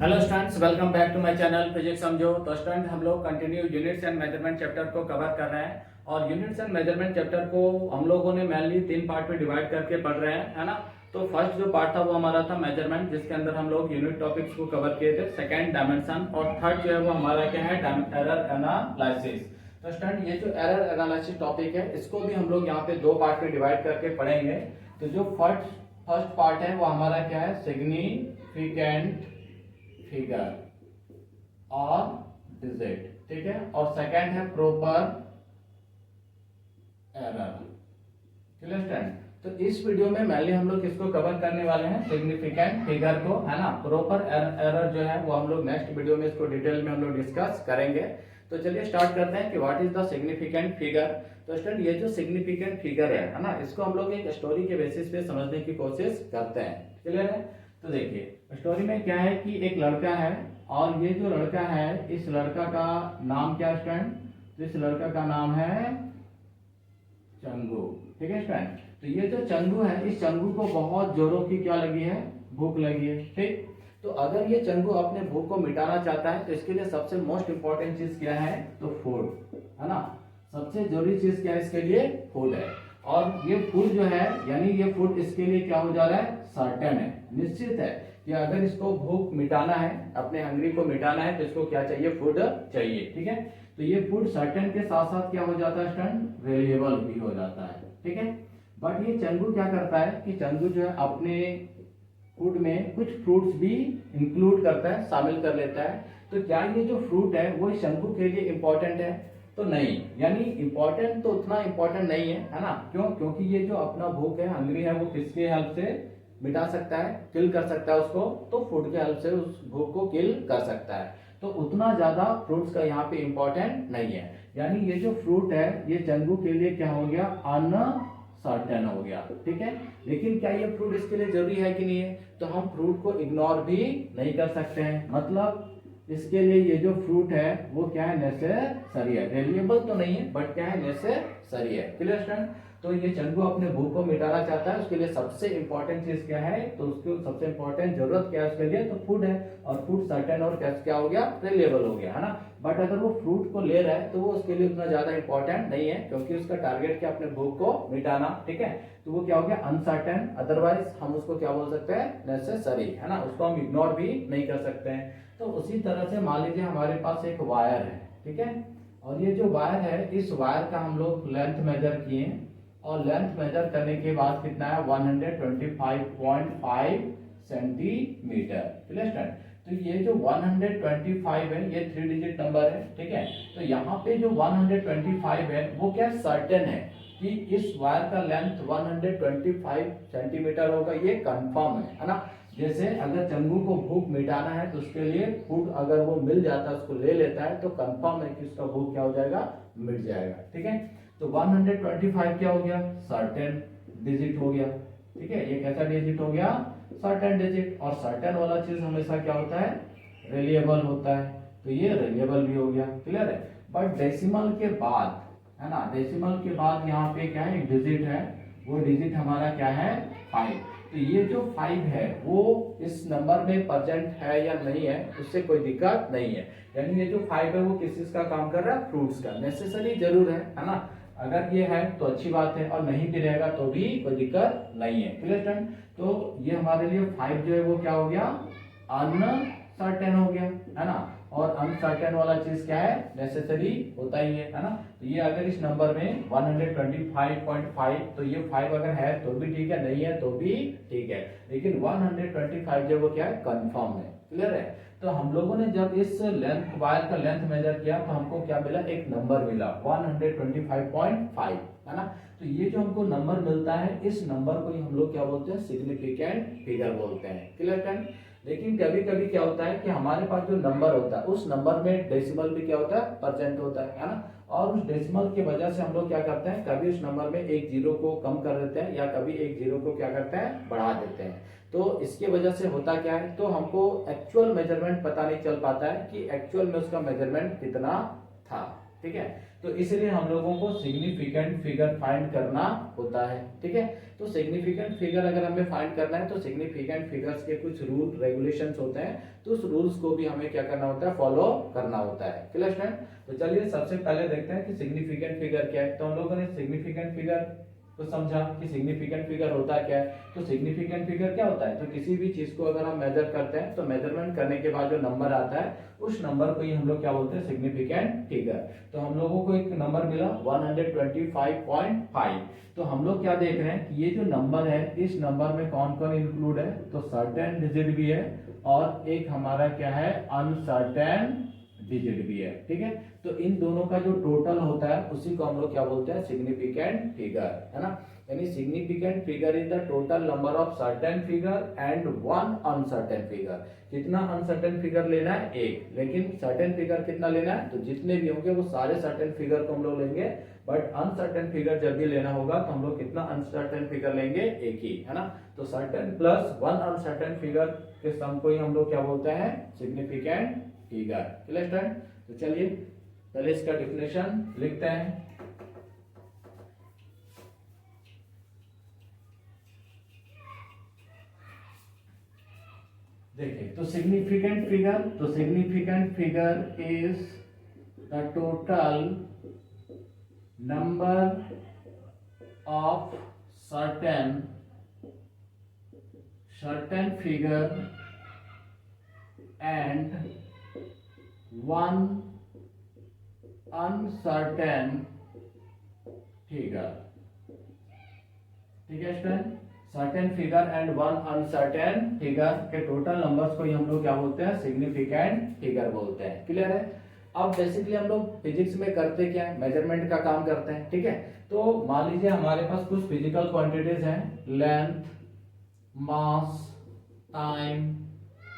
Hello students, welcome back to my channel physics समझो। तो student हम लोग continue units and measurement chapter को कवर कर रहे हैं और यूनिट्स एंड मेजरमेंट चैप्टर को हम लोगों ने मेनली 3 पार्ट में डिवाइड करके पढ़ रहे हैं, है ना। तो फर्स्ट जो पार्ट था वो हमारा था मेजरमेंट, जिसके अंदर हम लोग यूनिट टॉपिक्स को कवर किए थे। सेकेंड डायमेंशन और थर्ड जो है वो हमारा क्या है, एरर एनालिसिस। तो स्टूडेंट ये जो एरर एनालिसिस टॉपिक है इसको भी हम लोग यहाँ पे 2 पार्ट में डिवाइड करके पढ़ेंगे। तो जो फर्स्ट पार्ट है वो हमारा क्या है, सिग्निफिकेंट फिगर और डिजिट, ठीक है। और सेकंड है प्रॉपर एरर। Clear student? तो इस वीडियो में मेनली हम लोग किसको कवर करने वाले हैं, सिग्निफिकेंट फिगर को, है ना। प्रॉपर एरर जो है वो हम लोग नेक्स्ट वीडियो में इसको डिटेल में हम लोग डिस्कस करेंगे। तो चलिए स्टार्ट करते हैं कि what is the significant figure. तो स्टूडेंट ये जो सिग्निफिकेंट फिगर है ना, इसको हम लोग एक स्टोरी के बेसिस पे समझने की कोशिश करते हैं। क्लियर है? तो देखिए स्टोरी में क्या है कि एक लड़का है और ये जो लड़का है इस लड़का का नाम क्या है स्टूडेंट, तो इस लड़का का नाम है चंगू, ठीक है स्टूडेंट। तो ये जो चंगू है इस चंगू को बहुत जोरों की क्या लगी है, भूख लगी है, ठीक। तो अगर ये चंगू अपने भूख को मिटाना चाहता है तो इसके लिए सबसे मोस्ट इंपॉर्टेंट चीज क्या है, तो फूड, है ना। सबसे जरूरी चीज क्या है इसके लिए, फूड है। और ये फूड जो है यानी ये फूड इसके लिए क्या हो जा रहा है, सर्टेन है, निश्चित है कि अगर इसको भूख मिटाना है, अपने हंगरी को मिटाना है तो इसको क्या चाहिए, फूड चाहिए, ठीक है। तो ये फूड सर्टेन के साथ साथ क्या हो जाता है स्टूडेंट, वेरिएबल भी हो जाता है, ठीक है। बट ये चंगू क्या करता है कि चंगू जो है अपने फूड में कुछ फ्रूट्स भी इंक्लूड करता है, शामिल कर लेता है। तो क्या ये जो फ्रूट है वो शंकु के लिए इंपॉर्टेंट है, तो नहीं, यानी इंपॉर्टेंट तो उतना इंपॉर्टेंट नहीं है ना। क्यों? क्योंकि ये जो अपना भूख है, हंगरी है, वो किसके हेल्प से मिटा सकता है, किल कर सकता है उसको, तो फूड के हेल्प से उस भूख को किल कर सकता है। तो उतना ज्यादा फ्रूट्स का यहाँ पे इंपॉर्टेंट नहीं है। यानी ये जो फ्रूट है ये चंगू के लिए क्या हो गया, अनसर्टेन हो गया, ठीक है। लेकिन क्या ये फ्रूट इसके लिए जरूरी है कि नहीं है, तो हम फ्रूट को इग्नोर भी नहीं कर सकते हैं। मतलब इसके लिए ये जो फ्रूट है वो क्या है, नेसेसरी है, वेरिएबल तो नहीं है बट क्या है, नेसेसरी है। Clear student? तो ये चंगू अपने भूख को मिटाना चाहता है, उसके लिए सबसे इंपॉर्टेंट चीज क्या है, तो उसको सबसे इंपॉर्टेंट जरूरत क्या है उसके लिए, तो फूड है। और फूड सर्टेन और क्या हो गया, वेरिएबल हो गया, है ना। बट अगर वो फ्रूट को ले रहा है तो वो उसके लिए उतना ज्यादा इंपॉर्टेंट नहीं है, क्योंकि उसका टारगेट क्या, अपने भूख को मिटाना, ठीक है। तो वो क्या हो गया, अनसर्टेन, अदरवाइज हम उसको क्या बोल सकते हैं, नेसेसरी, है ना। उसको हम इग्नोर भी नहीं कर सकते हैं। तो उसी तरह से मान लीजिए हमारे पास एक वायर है, ठीक है। और ये जो वायर है इस वायर का हम लोग लेंथ मेजर किए और लेंथ मेजर करने के बाद कितना है, 125.5 सेंटीमीटर। Clear student? तो ये जो 125 है ये 3 डिजिट नंबर है, ठीक है। तो यहाँ पे जो 125 है वो क्या सर्टेन है कि इस वायर का लेंथ 125 सेंटीमीटर होगा, ये कंफर्म है ना। जैसे अगर चंगू को भूख मिटाना है तो उसके लिए फूड अगर वो मिल जाता है, उसको ले लेता है, तो कंफर्म है कि उसका भूख क्या हो जाएगा, मिट जाएगा, ठीक है। तो 125 क्या हो गया, सर्टेन डिजिट हो गया, ठीक है। ये कैसा डिजिट हो गया, सर्टेन डिजिट। और सर्टेन वाला चीज हमेशा क्या होता है, रिलिएबल होता है, तो ये रिलिएबल भी हो गया। क्लियर है? बट डेसिमल के बाद, है ना, डेसिमल के बाद यहाँ पे क्या है, एक डिजिट है, वो डिजिट हमारा क्या है, 5। तो ये जो 5 है वो इस नंबर में प्रेजेंट है या नहीं है, उससे कोई दिक्कत नहीं है। यानी ये जो 5 है वो किस चीज का काम कर रहा है, फ्रूट्स का। नेसेसरी जरूर है ना। अगर ये है तो अच्छी बात है, और नहीं भी रहेगा तो भी कोई दिक्कत नहीं है। Clear student? तो ये हमारे लिए 5 जो है वो क्या हो गया, अनसर्टेन हो गया, है ना। और अनसर्टेन वाला चीज क्या है, नेसेसरी होता ही है ना। तो ये अगर इस नंबर में 125.5, तो ये 5 अगर है तो भी ठीक है, नहीं है तो भी ठीक है, लेकिन 125 जो वो क्या है, कंफर्म है। क्लियर है? तो हम लोगों ने जब इस लेंथ, वायर का लेंथ मेजर किया तो हमको क्या मिला, एक नंबर मिला 125.5, है ना। तो ये जो हमको नंबर मिलता है इस नंबर को ही हम लोग क्या बोलते हैं, सिग्निफिकेंट फिगर बोलते हैं। Clear friend? लेकिन कभी कभी क्या होता है कि हमारे पास जो नंबर होता है उस नंबर में डेसिमल भी क्या होता है, परसेंट होता है ना। और उस डेसिमल की वजह से हम लोग क्या करते हैं, कभी उस नंबर में एक जीरो को कम कर देते हैं या कभी एक जीरो को क्या करते हैं, बढ़ा देते हैं। तो इसके वजह से होता क्या है, तो हमको एक्चुअल मेजरमेंट पता नहीं चल पाता है कि एक्चुअल में उसका मेजरमेंट कितना था। ठीक है। तो इसलिए हम लोगों को सिग्निफिकेंट फिगर फाइंड करना होता है, ठीक है। तो सिग्निफिकेंट फिगर अगर हमें फाइंड करना है तो सिग्निफिकेंट फिगर्स के कुछ रूल रेगुलेशंस होते हैं, तो उस रूल्स को भी हमें क्या करना होता है, फॉलो करना होता है। Clear student? तो चलिए सबसे पहले देखते हैं कि सिग्निफिकेंट फिगर क्या है। तो हम लोगों ने सिग्निफिकेंट फिगर को समझा कि सिग्निफिकेंट फिगर होता क्या है। तो सिग्निफिकेंट फिगर क्या होता है, तो किसी भी चीज को अगर हम मेजर करते हैं तो मेजरमेंट करने के बाद जो नंबर आता है उस नंबर को ही हम लोग क्या बोलते हैं, सिग्निफिकेंट फिगर। तो हम लोगों को एक नंबर मिला 125.5। तो हम लोग क्या देख रहे हैं कि ये जो नंबर है इस नंबर में कौन कौन इंक्लूड है, तो सर्टेन डिजिट भी है और एक हमारा क्या है, अनसर्टेन डिजिट भी है, ठीक है। तो इन दोनों का जो टोटल होता है उसी को हम लोग क्या बोलते हैं, सिग्निफिकेंट फिगर, है ना। यानी significant figure is the total number of certain figure and one uncertain figure. कितना अनसर्टेन फिगर लेना है, एक, लेकिन सर्टेन फिगर कितना लेना है, तो जितने भी होंगे वो सारे सर्टेन फिगर को हम लोग लेंगे, बट अनसर्टेन फिगर जब भी लेना होगा तो हम लोग कितना अनसर्टेन फिगर लेंगे, एक ही, है ना। तो certain plus one uncertain figure के सम को ही हम लोग क्या बोलते हैं, सिग्निफिकेंट फिगर। Clear student? तो चलिए पहले इसका डिफिनेशन लिखते हैं। देखिए, तो significant figure is the total number of certain figure and one uncertain figure, ठीक है student. Certain figure and one uncertain figure के टोटल नंबर्स को ही हम लोग क्या बोलते हैं, सिग्निफिकेंट फिगर बोलते हैं। क्लियर है? अब बेसिकली हम लोग फिजिक्स में करते क्या है, मेजरमेंट का काम करते हैं, ठीक है। तो मान लीजिए हमारे पास कुछ फिजिकल क्वांटिटीज हैं, length, mass, time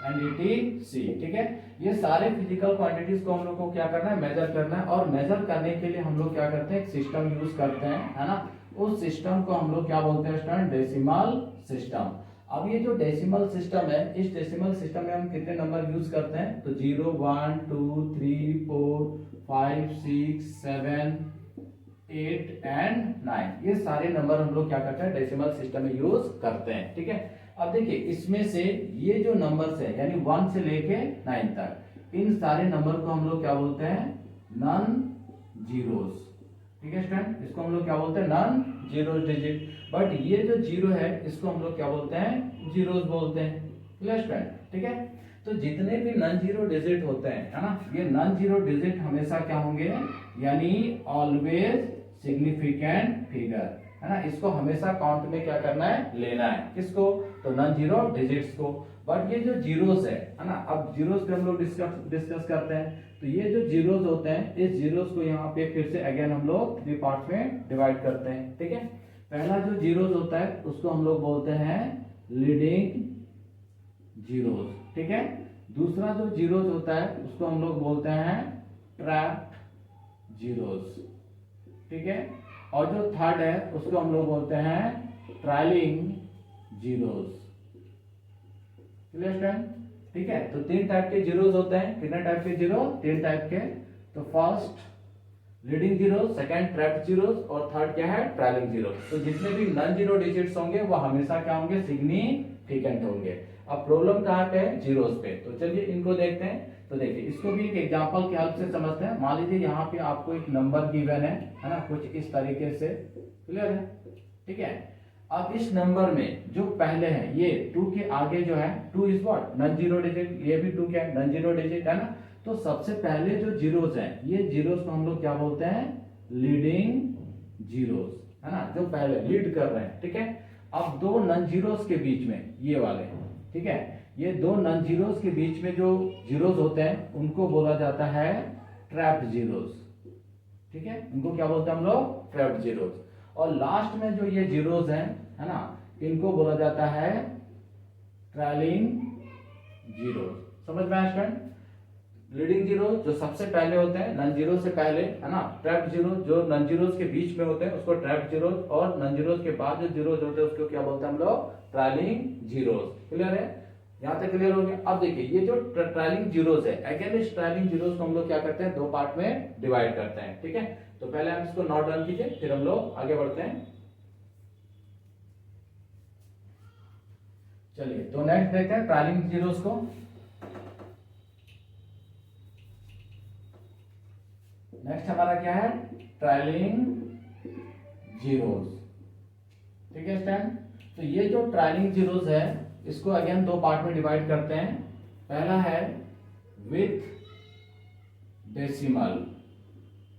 and ETC, ठीक है। ये सारे फिजिकल क्वांटिटीज को हम लोग को क्या करना है, मेजर करना है। और मेजर करने के लिए हम लोग क्या करते हैं, एक सिस्टम यूज करते हैं, है ना। उस सिस्टम को हम लोग क्या बोलते हैं स्टूडेंट, डेसिमल सिस्टम। अब ये जो डेसिमल सिस्टम है, इस डेसिमल सिस्टम में हम कितने नंबर यूज करते हैं, तो 0, 1, 2, 3, 4, 5, 6, 7, 8 एंड 9, ये सारे नंबर हम लोग क्या करते हैं, डेसिमल सिस्टम में यूज करते हैं, ठीक है। अब देखिए इसमें से ये जो नंबर्स है यानी 1 से लेके 9 तक, इन सारे नंबर को हम लोग क्या बोलते हैं, नॉन जीरोस, ठीक है स्टूडेंट। इसको हम लोग क्या बोलते हैं, नॉन जीरोस डिजिट। बट ये जो जीरो है इसको हम लोग क्या बोलते हैं, जीरोस बोलते हैं। Clear student? ठीक है। तो जितने भी नॉन जीरो डिजिट होते हैं, है ना, ये नॉन जीरो डिजिट हमेशा क्या होंगे, यानी ऑलवेज सिग्निफिकेंट फिगर, है ना। इसको हमेशा काउंट में क्या करना है, लेना है। किसको, तो नॉन जीरो डिजिट्स को। बट ये जो जीरोस है ना, अब जीरोस पे हम लोग डिस्कस करते हैं। तो ये जो जीरोस होते हैं, इस जीरोस को यहाँ पे फिर से अगेन हम लोग 3 पार्ट में डिवाइड करते हैं, ठीक है। पहला जो जीरोस होता है उसको हम लोग बोलते हैं लीडिंग जीरोस, ठीक है। दूसरा जो जीरोस होता है उसको हम लोग बोलते हैं ट्रैप्ड जीरोस, ठीक है। और जो थर्ड है उसको हम लोग बोलते हैं ट्रायलिंग जीरोस। Clear student? ठीक है। तो 3 टाइप के जीरोस होते हैं। कितने टाइप के जीरो, 3 टाइप के। तो first leading zero, second trapped zeros और थर्ड क्या है, ट्रायलिंग जीरोस। तो जितने भी नॉन जीरो डिजिट्स होंगे वो हमेशा क्या होंगे, सिग्निफिकेंट होंगे। अब प्रॉब्लम कहाँ पे है, जीरोस पे। तो चलिए इनको देखते हैं। तो देखिए इसको भी एक एग्जांपल की हेल्प से समझते हैं। मान लीजिए यहाँ पे आपको एक नंबर गिवन है ना, कुछ इस तरीके से। क्लियर है? ठीक है। अब इस नंबर में जो पहले है ये 2 के आगे जो है 2 is what, non zero digit. ये भी 2 क्या है, नॉन जीरो डिजिट, है ना। तो सबसे पहले जो जीरोस हैं, ये जीरोस को हम लोग क्या बोलते हैं, लीडिंग जीरोस, है ना, जो पहले लीड कर रहे हैं, ठीक है। अब 2 नॉन जीरोस के बीच में ये वाले, ठीक है, ये 2 नॉन जीरोस के बीच में जो जीरोस होते हैं उनको बोला जाता है ट्रैप्ड जीरोस, ठीक है। इनको क्या बोलते हैं हम लोग, ट्रैप्ड जीरोस। और लास्ट में जो ये जीरोस हैं, है ना, इनको बोला जाता है ट्रायलिंग जीरोस। समझ में आया स्टूडेंट? लीडिंग जीरो जो सबसे पहले होते हैं, नॉन जीरो से पहले, है ना। ट्रैप्ड जीरो जो नॉन जीरोस के बीच में होते हैं उसको ट्रैप्ड जीरोस, और नॉन जीरोस के बाद जो जीरोस होते हैं उसको क्या बोलते हैं हम लोग, ट्रायलिंग जीरोस। क्लियर है? यहाँ तक क्लियर हो गया। अब देखिए ये जो ट्रायलिंग जीरोस है, अगेन इस ट्रायलिंग जीरोस को हम लोग क्या करते हैं, दो पार्ट में डिवाइड करते हैं, ठीक है। तो पहले हम इसको नोट डाउन कीजिए, फिर हम लोग आगे बढ़ते हैं। चलिए तो नेक्स्ट देखते हैं ट्रायलिंग जीरोस को। नेक्स्ट हमारा क्या है, ट्रायलिंग जीरोस, ठीक है स्टैंड। तो ये जो ट्रायलिंग जीरोस है इसको अगेन दो पार्ट में डिवाइड करते हैं। पहला है विथ डेसिमल,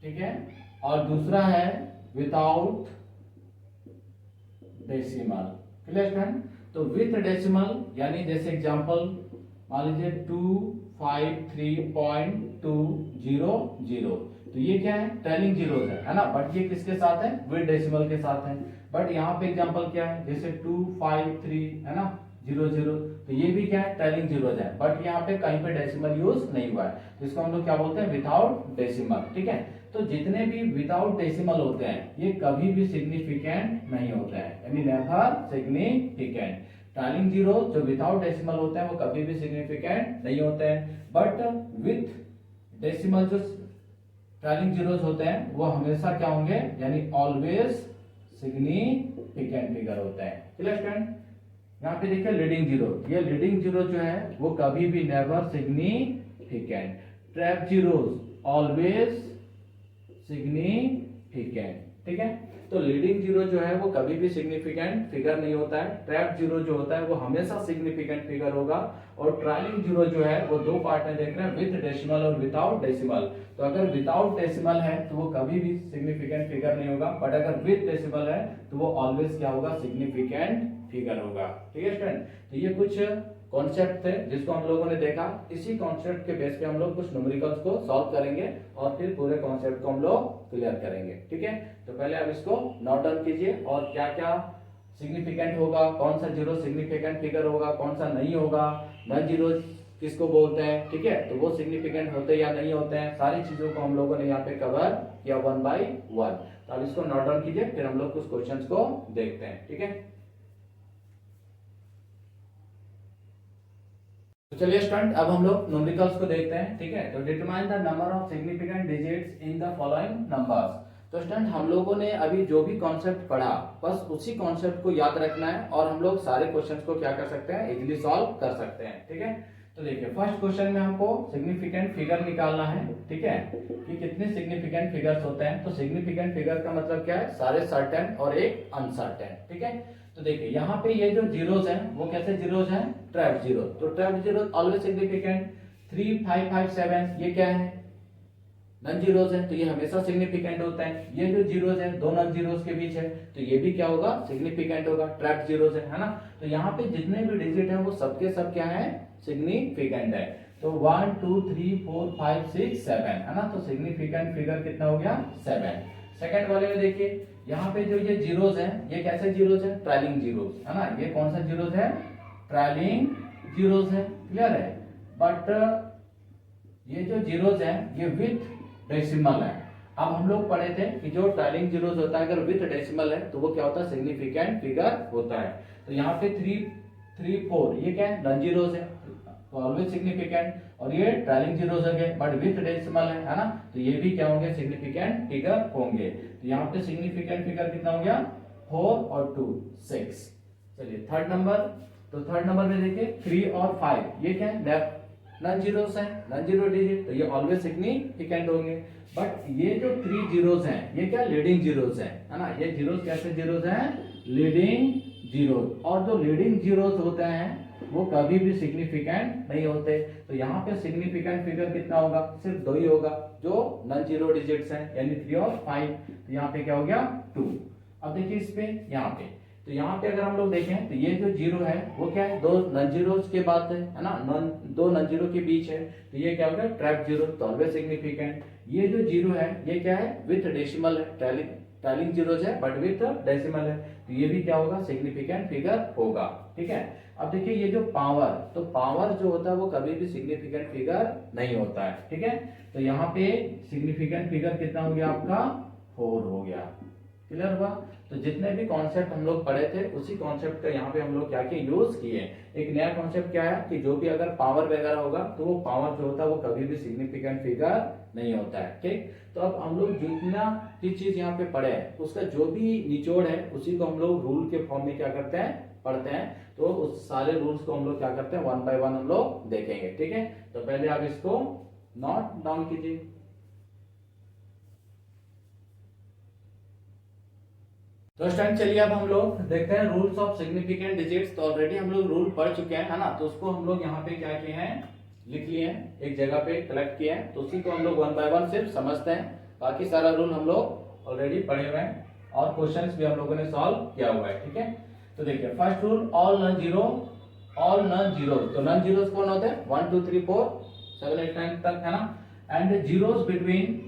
ठीक है, और दूसरा है विदाउट डेसिमल, क्लियर स्टैंड। तो विथ डेसिमल यानी जैसे एग्जांपल मान लीजिए 253.200, तो ये क्या है, ट्रेलिंग जीरोस है ना, बट ये किसके साथ है, विद डेसिमल के साथ है। बट यहाँ पे एग्जांपल क्या है, जैसे 253 है ना 00, तो ये भी क्या है, ट्रेलिंग जीरोस है, बट यहाँ पे कहीं पे डेसिमल यूज नहीं हुआ है, तो इसको हम लोग क्या बोलते हैं, विदाउट डेसिमल, ठीक है। तो जितने भी विदाउट डेसिमल होते हैं ये कभी भी सिग्निफिकेंट नहीं होते हैं, यानी नेवर सिग्निफिकेंट। ट्रायलिंग जीरो जो विदाउट डेसिमल होते हैं वो कभी भी सिग्निफिकेंट नहीं होते हैं, बट विथ डेसिमल जो ट्रायलिंग जीरोस होते हैं वो हमेशा क्या होंगे, यानी ऑलवेज सिग्निफिकेंट फिगर होते हैं, क्लियर स्टूडेंट। यहाँ पे देखिए लीडिंग जीरो, ये लीडिंग जीरो जो है वो कभी भी never significant. Trap zeros always significant, ठीक है। तो लीडिंग जीरो जो है वो कभी भी सिग्निफिकेंट फिगर नहीं होता है, ट्रैप जीरो जो होता है वो हमेशा सिग्निफिकेंट फिगर होगा। और ट्रायलिंग जीरो जो है वो दो पार्ट में देख रहे हैं, विद डेसिमल और विदाउट डेसिमल। तो अगर विदाउट डेसिमल है तो वो कभी भी सिग्निफिकेंट फिगर नहीं होगा, बट अगर विद डेसिमल है तो वो ऑलवेज क्या होगा, सिग्निफिकेंट फिगर होगा, ठीक है स्टूडेंट। तो ये कुछ कॉन्सेप्ट थे जिसको हम लोगों ने देखा, इसी कॉन्सेप्ट के बेस पे हम लोग कुछ न्यूमेरिकल्स को सॉल्व करेंगे और फिर पूरे कॉन्सेप्ट को हम लोग क्लियर करेंगे, ठीक है। तो पहले आप इसको नोट डाउन कीजिए और क्या क्या सिग्निफिकेंट होगा, कौन सा जीरो सिग्निफिकेंट फिगर होगा, कौन सा नहीं होगा, नॉन जीरो किसको बोलते हैं, ठीक है, तो वो सिग्निफिकेंट होते या नहीं होते हैं, सारी चीजों को हम लोगों ने यहाँ पे कवर किया 1 by 1। तो आप इसको नोट डाउन कीजिए, फिर हम लोग कुछ क्वेश्चंस को देखते हैं, ठीक है। तो चलिए स्टूडेंट अब हम लोग न्यूमेरिकल्स को देखते हैं, ठीक है। तो determine the number of significant digits in the following numbers. तो स्टूडेंट हम लोगों ने अभी जो भी कॉन्सेप्ट पढ़ा बस उसी कॉन्सेप्ट को याद रखना है और हम लोग सारे क्वेश्चंस को क्या कर सकते हैं, इजीली सॉल्व कर सकते हैं, ठीक है। तो देखिए फर्स्ट क्वेश्चन में हमको सिग्निफिकेंट फिगर निकालना है, ठीक है, कि कितने सिग्निफिकेंट फिगर्स होते हैं। तो सिग्निफिकेंट फिगर का मतलब क्या है, सारे सर्टेन और एक अनसर्टेन, ठीक है। तो देखिए यहाँ पे ये जो जीरोस हैं वो कैसे जीरोस हैं, ट्रैप जीरो। तो ट्रैप जीरो ऑलवेज सिग्निफिकेंट। 3 5 5 7 ये क्या है, नॉन जीरोस है, तो ये हमेशा सिग्निफिकेंट होता है। ये जो जीरोस है दो नॉन जीरोस के बीच है, तो ये भी क्या होगा, सिग्निफिकेंट होगा, ट्रैप जीरोस है ना। तो यहाँ पे जितने भी डिजिट है वो सबके सब क्या है, सिग्निफिकेंट है। तो 1 2 3 4 5 6 7 है ना, तो सिग्निफिकेंट फिगर कितना हो गया, 7। सेकंड वाले में देखिए यहाँ पे जो ये जीरोस हैं ये कैसे जीरोस है, ट्रायलिंग जीरोस है ना। ये कौन सा जीरोस है, ट्रायलिंग जीरोस है, क्लियर है। बट ये जो जीरोस है ये विथ डेसिमल है। अब हम लोग पढ़े थे कि जो ट्रायलिंग जीरोस होता है अगर विथ डेसिमल है तो वो क्या होता है, सिग्निफिकेंट फिगर होता है। तो यहाँ पे 3 3 4 ये क्या है, नॉन जीरोस है, तो ऑलवेज सिग्निफिकेंट। और ये ट्रायलिंग जीरोस है बट विथ डेसिमल है ना, तो ये भी क्या होंगे, सिग्निफिकेंट फिगर होंगे। तो यहाँ पे सिग्निफिकेंट फिगर कितना हो गया, 4 और 2 6। चलिए थर्ड नंबर, तो थर्ड नंबर में देखिए 3 और 5 ये क्या है, नॉन जीरोस है, नॉन जीरो डिजिट, तो ये ऑलवेज सिग्निफिकेंट होंगे। बट ये जो 3 जीरोस हैं ये क्या, लीडिंग जीरोस है ना। ये जीरोस कैसे जीरोस हैं, लीडिंग जीरोस। और जो लीडिंग जीरोस होते हैं वो कभी भी सिग्निफिकेंट नहीं होते। तो यहाँ पे सिग्निफिकेंट फिगर कितना होगा, सिर्फ 2 ही होगा जो नॉन जीरो डिजिट्स हैं, यानी 3 और 5। तो यहाँ पे क्या हो गया, 2। अब देखिए इस पे यहाँ पे, तो यहाँ पे अगर हम लोग देखें तो ये जो जीरो है वो क्या है, 2 नॉन जीरो के बाद है ना, दो नॉन जीरो के बीच है, तो ये क्या होगा, ट्रैप जीरो, तो ऑलवेज सिग्निफिकेंट। ये जो जीरो है ये क्या है, विथ डेसिमल है, ट्रायलिंग जीरोस है बट विथ डेसिमल है, तो ये भी क्या होगा, सिग्निफिकेंट फिगर होगा, ठीक है। अब देखिए ये जो पावर, तो पावर जो होता है वो कभी भी सिग्निफिकेंट फिगर नहीं होता है, ठीक है। तो यहाँ पे सिग्निफिकेंट फिगर कितना हो गया आपका, 4 हो गया, क्लियर हुआ? तो जितने भी कॉन्सेप्ट हम लोग पढ़े थे उसी कॉन्सेप्ट का यहाँ पे हम लोग क्या किए, यूज किए। एक नया कॉन्सेप्ट क्या है कि जो भी अगर पावर वगैरह होगा तो वो पावर जो होता है वो कभी भी सिग्निफिकेंट फिगर नहीं होता है। ठीक, तो अब हम लोग जितना भी चीज यहाँ पे पढ़े हैं उसका जो भी निचोड़ है उसी को हम लोग रूल के फॉर्म में क्या करते हैं, पढ़ते हैं। तो उस सारे रूल्स को हम लोग क्या करते हैं, वन बाय वन हम लोग देखेंगे। ठीक है, तो पहले आप इसको नोट डाउन कीजिए। तो स्टूडेंट चलिए अब हम लोग देखते हैं रूल्स ऑफ सिग्निफिकेंट डिजिट्स। तो ऑलरेडी हम लोग रूल पढ़ चुके हैं, है ना, तो उसको हम लोग यहाँ पे क्या किए हैं, लिख लिए हैं, एक जगह पे कलेक्ट किए हैं। तो उसी को हम लोग वन बाय वन सिर्फ समझते हैं, बाकी सारा रूल हम लोग ऑलरेडी पढ़े हुए हैं और क्वेश्चंस भी हम लोगों ने सॉल्व किया हुआ है। ठीक है, तो देखिए first rule, all non zero, all non zero. तो नॉन जीरोस कौन होते हैं, 1 2 3 4 7 8 9 तक, है ना, and zeros between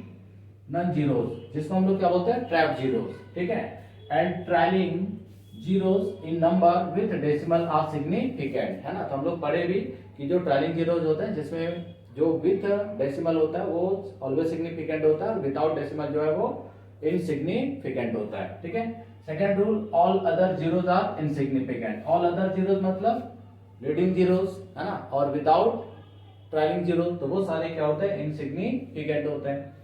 non zeros, जिसको हम लोग क्या बोलते हैं, ट्रैप जीरोस। ठीक है, and trailing zeros in number with decimal are significant, है ना। तो हम लोग पढ़े भी कि जो ट्रायलिंग जीरोस होते हैं जिसमें जो विथ डेसिमल होता है वो ऑलवेज सिग्निफिकेंट होता है और विदाउट डेसिमल जो है वो इनसिग्निफिकेंट होता है। ठीक है, second rule, all other zeros are insignificant. All other zeros मतलब लीडिंग जीरोस, है ना, और विदाउट ट्रायलिंग जीरोस, तो वो सारे क्या होते हैं, इनसिग्निफिकेंट होते हैं।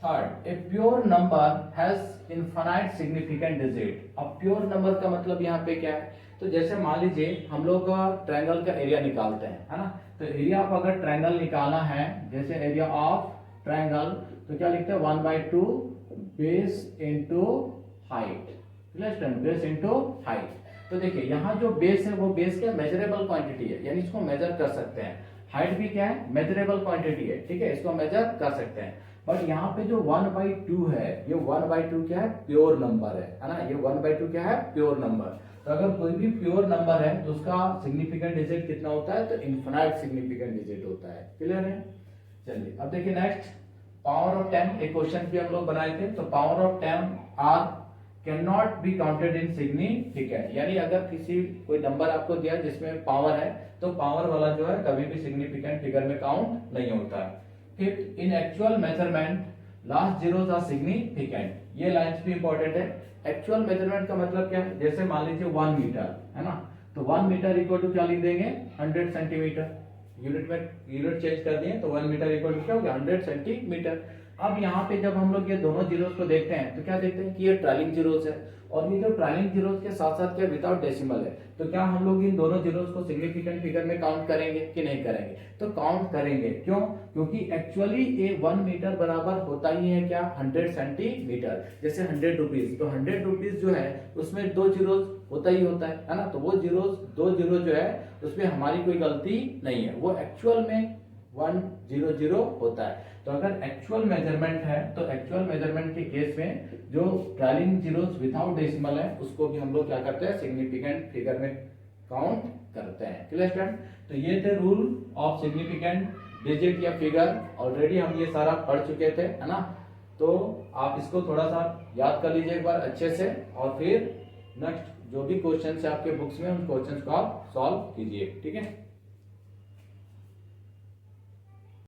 Third, a pure number has infinite significant digit. अब प्योर नंबर का मतलब यहाँ पे क्या है, तो जैसे मान लीजिए हम लोग ट्रायंगल का एरिया निकालते हैं, है ना, तो एरिया ऑफ अगर ट्रायंगल निकालना है, जैसे एरिया ऑफ ट्रायंगल, तो क्या लिखते हैं, 1/2 base into height, base into height. तो देखिए यहाँ जो बेस है वो बेस क्या, मेजरेबल क्वांटिटी है, यानी इसको मेजर कर सकते हैं। हाइट भी क्या है, मेजरेबल क्वांटिटी है। ठीक है, इसको मेजर कर सकते हैं। बट यहाँ पे जो 1/2 है, ये 1/2 क्या है, प्योर नंबर है ना, ये 1/2 क्या है, प्योर नंबर। तो अगर कोई भी प्योर नंबर है तो उसका सिग्निफिकेंट डिजिट कितना होता है, तो इनफिनाइट सिग्निफिकेंट डिजिट होता है। क्लियर है? चलिए अब देखिए नेक्स्ट, पावर ऑफ 10। एक क्वेश्चन भी हम लोग बनाए थे, तो power of 10 are can not be counted in significant, यानी अगर किसी कोई नंबर आपको दिया जिसमें पावर है तो पावर वाला जो है कभी भी सिग्निफिकेंट फिगर में काउंट नहीं होता है। Fifth, in actual measurement last zeros are significant. ये लाइंस भी इंपॉर्टेंट है। एक्चुअल मेजरमेंट का मतलब क्या है, जैसे मान लीजिए 1 मीटर है ना, तो 1 मीटर इक्वल टू क्या लिख देंगे, 100 सेंटीमीटर। यूनिट में यूनिट चेंज कर दिए तो 1 मीटर इक्वल टू क्या हो गया, 100 सेंटीमीटर। अब यहाँ पे जब हम लोग ये दोनों जीरोस को देखते हैं तो क्या देखते हैं कि ये ट्रायलिंग जीरोस है, और ये जो ट्रायलिंग जीरोस के साथ साथ क्या विदाउट डेसिमल है, तो क्या हम लोग इन दोनों जीरोस को सिग्निफिकेंट फिगर में काउंट करेंगे कि नहीं करेंगे, तो काउंट करेंगे। क्यों? क्योंकि एक्चुअली ये 1 मीटर बराबर होता ही है क्या, 100 सेंटीमीटर। जैसे 100 रुपीज, तो 100 रुपीज जो है उसमें 2 जीरोस होता ही होता है ना, तो वो जीरोस 2 जीरो जो है उसमें हमारी कोई गलती नहीं है, वो एक्चुअल में 100 होता है। तो अगर एक्चुअल मेजरमेंट है तो एक्चुअल मेजरमेंट के केस में जो ट्रायलिंग जीरोस विदाउट डेसिमल है उसको भी हम लोग क्या करते हैं, सिग्निफिकेंट फिगर में काउंट करते हैं। Clear student? तो ये थे रूल ऑफ सिग्निफिकेंट डिजिट या फिगर। ऑलरेडी हम ये सारा पढ़ चुके थे, है ना, तो आप इसको थोड़ा सा याद कर लीजिए एक बार अच्छे से, और फिर नेक्स्ट जो भी क्वेश्चन है आपके बुक्स में उन क्वेश्चन को आप सॉल्व कीजिए। ठीक है।